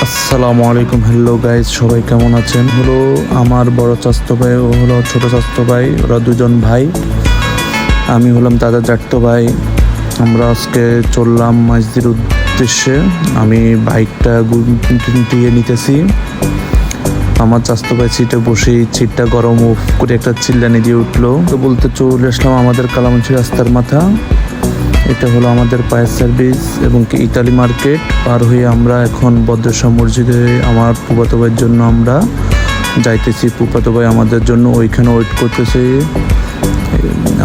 আসসালামু আলাইকুম। Hello guys, সবাই কেমন আছেন? হলো আমার বড় চাচাতো ভাই, ও হলো ছোট চাচাতো ভাই, ওরা দুজন ভাই। আমি হলাম দাদা জাটতো ভাই। আমরা আজকে চললাম মাইজদির উদ্দেশ্যে। আমি বাইকটা গুটিয়ে নিতেছি। আমার চাচাতো ভাই সিটে বসেই সিটটা গরম উফ করে একটা চিল্লানি দিয়ে উঠলো। তো বলতে চলে আসলাম আমাদের কালামুচি রাস্তার মাথা। এটা হলো আমাদের ফায়ার সার্ভিস এবং কি ইতালি মার্কেট পার হয়ে আমরা এখন বদ্রেশ্বর মসজিদে আমার ফুফাতো ভাইয়ের জন্য আমরা যাইতেছি। ফুফাতো ভাই আমাদের জন্য ওইখানে ওয়েট করতেছে।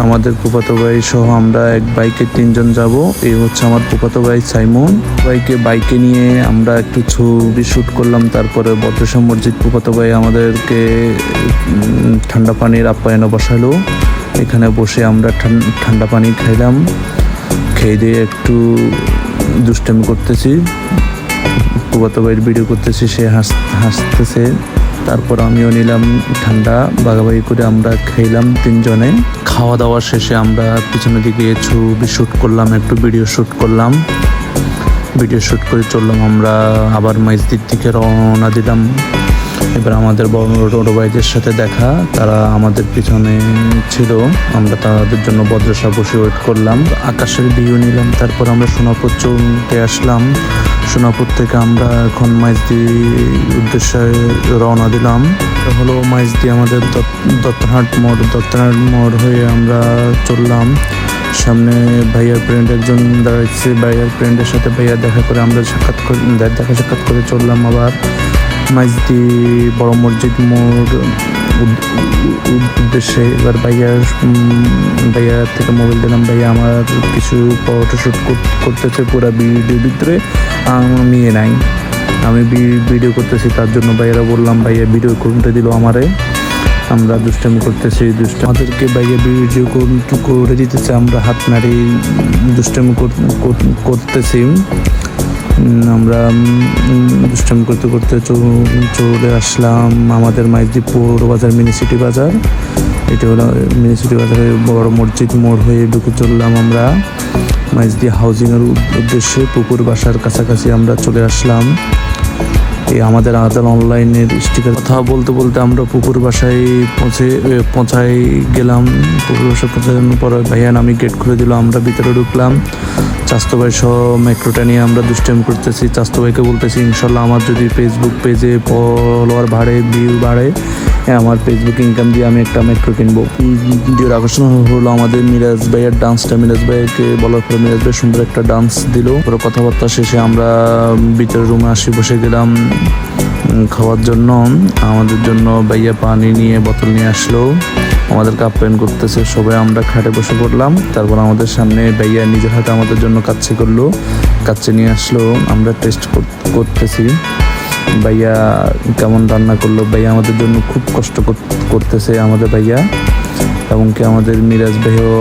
আমাদের ফুফাতো ভাই সহ আমরা এক বাইকে 3 জন যাব। এই হচ্ছে আমার ফুফাতো ভাই সাইমন। বাইকে নিয়ে আমরা একটু ছবি শ্যুট করলাম। তারপরে বদ্রেশ্বর মসজিদ ফুফাতো ভাই আমাদেরকে ঠান্ডা পানির আপ্যায়নে বসালো। এখানে বসে আমরা ঠান্ডা পানি খাইলাম। খেয়ে দিয়ে একটু দুষ্টামি করতেছি। ফুফাতো ভাইয়ের ভিডিও করতেছি, সে হাসতেছে। তারপর আমিও নিলাম ঠান্ডা, বাগাবাগি করে আমরা খেলাম 3 জনে। খাওয়া দাওয়া শেষে আমরা পিছনের দিকে ছবি শ্যুট করলাম, একটু ভিডিও শ্যুট করলাম। ভিডিও শ্যুট করে চললাম আমরা আবার মাইজদির দিকে রওনা দিলাম। এবার আমাদের বড় ভাইদের সাথে দেখা, তারা আমাদের পিছনে ছিল। আমরা তাদের জন্য বদ্রসা বসে ওয়েট করলাম। আকাশের ভিউ নিলাম। তারপর আমরা সোনাপুর চলতে আসলাম। সোনাপুর থেকে আমরা এখন মাইজদি উদ্দেশ্যে রওনা দিলাম। হলো মাইজদি আমাদের দত্তহাট মোড় হয়ে আমরা চললাম। সামনে ভাইয়ার ফ্রেন্ড একজন দাঁড়াচ্ছে। ভাইয়ার ফ্রেন্ডের সাথে ভাইয়া দেখা করে আমরা দেখা সাক্ষাৎ করে চললাম আবার মাইজদি বড় মসজিদ মোড় উদ্দেশ্যে। এবার ভাইয়া থেকে মোবাইল দিলাম। ভাইয়া আমার কিছু ফটোশ্যুট করতেছে পুরো ভিডিওর ভিতরে, আমি নাই, আমি ভিডিও করতেছি। তার জন্য ভাইয়ারা বললাম, ভাইয়া ভিডিও করতে দিল আমারে। আমরা দুষ্টামি করতেছি, আমাদেরকে ভাইয়া ভিডিও করে দিতেছে। আমরা হাত নাড়ি দুষ্টামি করতেছি। আমরা দুষ্টামি করতে করতে চলে আসলাম আমাদের মাইজদি পৌর বাজার, মিনি সিটি বাজার। এটা হলো মিনি সিটি বাজারে বড় মসজিদ মোড় হয়ে ঢুকে চললাম আমরা মাইজদি হাউজিংয়ের উদ্দেশ্যে। পুকুর বাসার কাছাকাছি আমরা চলে আসলাম। এই আমাদের অনলাইনের স্টিকার কথা বলতে বলতে আমরা পুকুর বাসায় পৌঁছাই গেলাম। পুকুর বাসায় পৌঁছানোর পরে ভাইয়া আমি গেট খুলে দিল। আমরা ভিতরে ঢুকলাম। চাচাতো ভাই সহ মেট্রোটা নিয়ে আমরা দুষ্টামি করতেছি। চাচাতো ভাইকে বলতেছি, ইনশাল্লাহ আমার যদি ফেসবুক পেজে ফলোয়ার বাড়ে, ভিউ বাড়ে, আমার ফেসবুক ইনকাম দিয়ে আমি একটা মেট্রো কিনবো। ভিডিওর আকর্ষণ হলো আমাদের মিরাজ ভাইয়ের ডান্সটা। মিরাজ ভাইকে বলার পরে মিরাজ ভাই সুন্দর একটা ডান্স দিল। পুরো কথাবার্তা শেষে আমরা ভিতরের রুমে বসে গেলাম খাওয়ার জন্য। আমাদের জন্য ভাইয়া পানি নিয়ে বোতল নিয়ে আসলো, আমাদেরকে আপ্যায়ন করতেছে। সবাই আমরা খাটে বসে পড়লাম। তারপর আমাদের সামনে ভাইয়া নিজের হাতে আমাদের জন্য কাচ্চি করলো, কাচ্চি নিয়ে আসলো। আমরা টেস্ট করতেছি ভাইয়া কেমন রান্না করলো। ভাইয়া আমাদের জন্য খুব কষ্ট করতেছে আমাদের ভাইয়া। এবং কি আমাদের মিরাজ ভাইও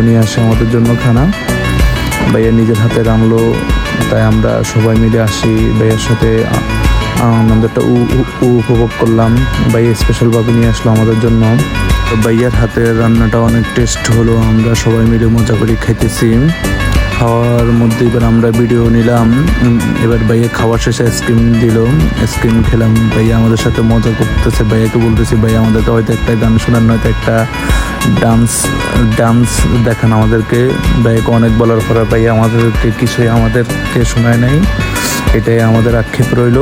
নিয়ে আসে আমাদের জন্য খানা। ভাইয়া নিজের হাতে রান্নলো, তাই আমরা সবাই মিলে আসি ভাইয়ের সাথে আনন্দটা উপভোগ করলাম। ভাইয়া স্পেশালভাবে নিয়ে আসলো আমাদের জন্য। ভাইয়ার হাতের রান্নাটা অনেক টেস্ট হলো। আমরা সবাই মিলে মজা করে খাইতেছি। খাওয়ার মধ্যে এবার আমরা ভিডিও নিলাম। এবার ভাইয়া খাওয়ার শেষে আইসক্রিম দিল, আইসক্রিম খেলাম। ভাইয়া আমাদের সাথে মজা করতেছে। ভাইয়াকে বলতেছি, ভাইয়া আমাদেরকে হয়তো একটা গান শোনান, নয়তো একটা ডান্স দেখান আমাদেরকে। ভাইয়াকে অনেক বলার পরে ভাইয়া আমাদেরকে কিছুই আমাদেরকে শোনায় নাই। এটাই আমাদের আক্ষেপ রইল।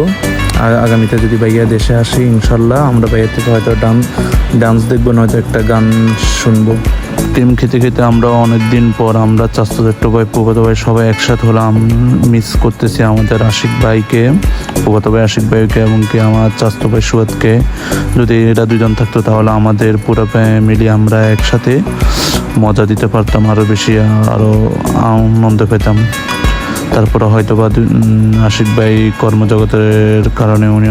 আগামীতে যদি ভাইয়া দেশে আসে, ইনশাল্লাহ আমরা ভাইয়ার থেকে হয়তো ডান্স দেখবো, নয়তো একটা গান শুনবো। ক্রিম খেতে খেতে আমরা অনেক দিন পর আমরা চাচাতো ভাই, ফুফাতো ভাই সবাই একসাথে হলাম। মিস করতেছি আমাদের আশিক ভাইকে, ফুফাতো ভাই আশিক ভাইকে এবং কি আমার চাচাতো ভাই সুয়াদকে। যদি এরা 2 জন থাকতো তাহলে আমাদের পুরো ফ্যামিলি আমরা একসাথে মজা দিতে পারতাম, আরও বেশি আরও আনন্দ পেতাম। তারপরে হয়তো বা আশিক ভাই কর্মজগতের কারণে উনি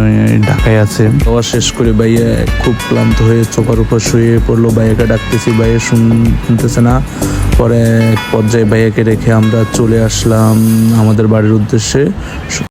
ঢাকায় আছে। খাওয়া শেষ করে ভাইয়া খুব ক্লান্ত হয়ে সোফার উপর শুয়ে পড়লো। ভাইয়াকে ডাকতেছি, ভাইয়া শুনতেছে না। পরে এক পর্যায়ে ভাইয়াকে রেখে আমরা চলে আসলাম আমাদের বাড়ির উদ্দেশ্যে।